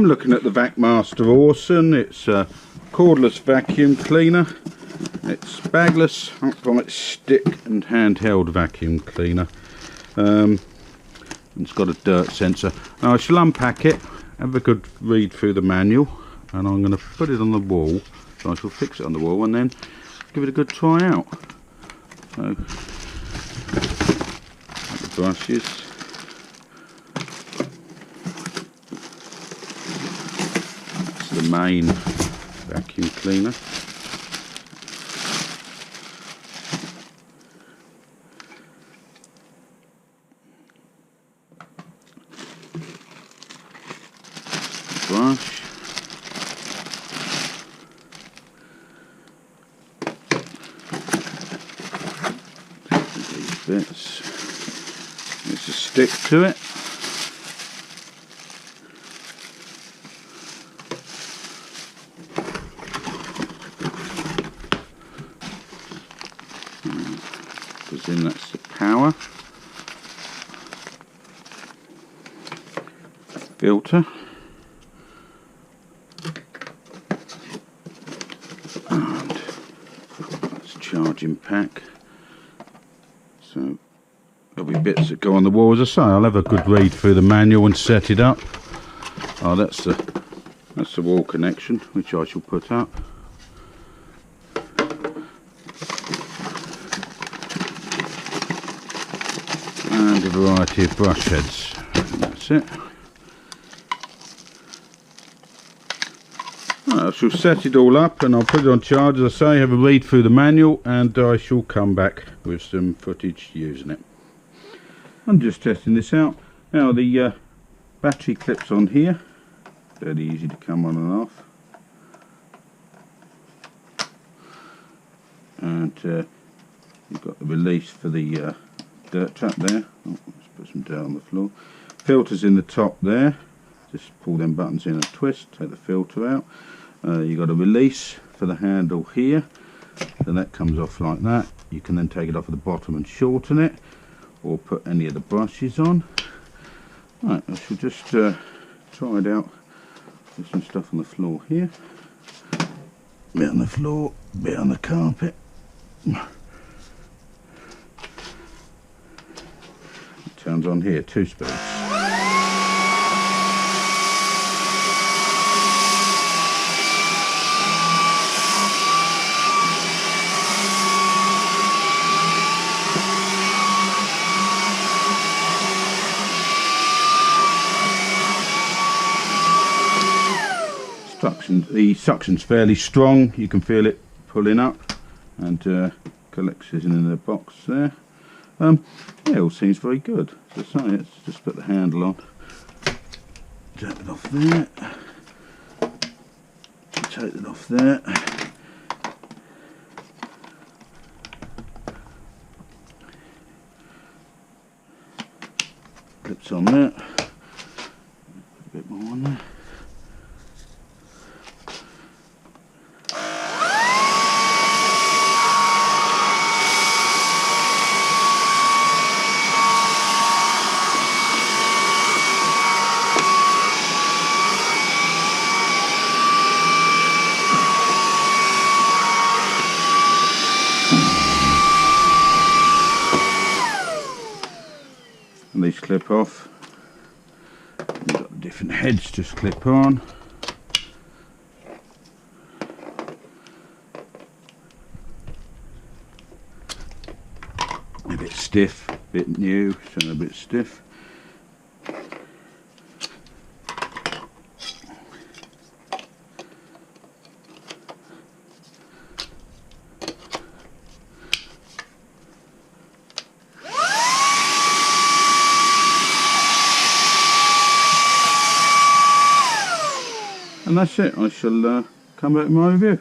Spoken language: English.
I'm looking at the Vacmaster Orson. It's a cordless vacuum cleaner. It's bagless, upright stick and handheld vacuum cleaner. It's got a dirt sensor. Now I shall unpack it, have a good read through the manual, and I'm going to put it on the wall. So I shall fix it on the wall and then give it a good try out. So, the brushes. That's the main vacuum cleaner. Brush. These bits. There's a stick to it. Because then that's the power. Filter. And that's charging pack. So there'll be bits that go on the wall. As I say, I'll have a good read through the manual and set it up. Oh, that's the wall connection, which I shall put up. And a variety of brush heads. And that's it. I shall set it all up and I'll put it on charge, as I say, have a read through the manual, and I shall come back with some footage using it. I'm just testing this out. Now the battery clips on here, fairly easy to come on and off. And you've got the release for the dirt trap there. Oh, let's put some dirt on the floor. Filters in the top there. Just pull them buttons in and twist, take the filter out. You've got a release for the handle here, so that comes off like that. You can then take it off at the bottom and shorten it, or put any of the brushes on. Right, I shall just try it out. There's some stuff on the floor here, bit on the floor, bit on the carpet. It turns on here, 2 speeds. The suction's fairly strong, you can feel it pulling up, and collects it in the box there. Yeah, it all seems very good. As I say, let's just put the handle on, take it off there, take it off there. Clips on there, put a bit more on there. And these clip off. You've got the different heads just clip on. A bit stiff, a bit new, so a bit stiff. And that's it. I shall come back with my review.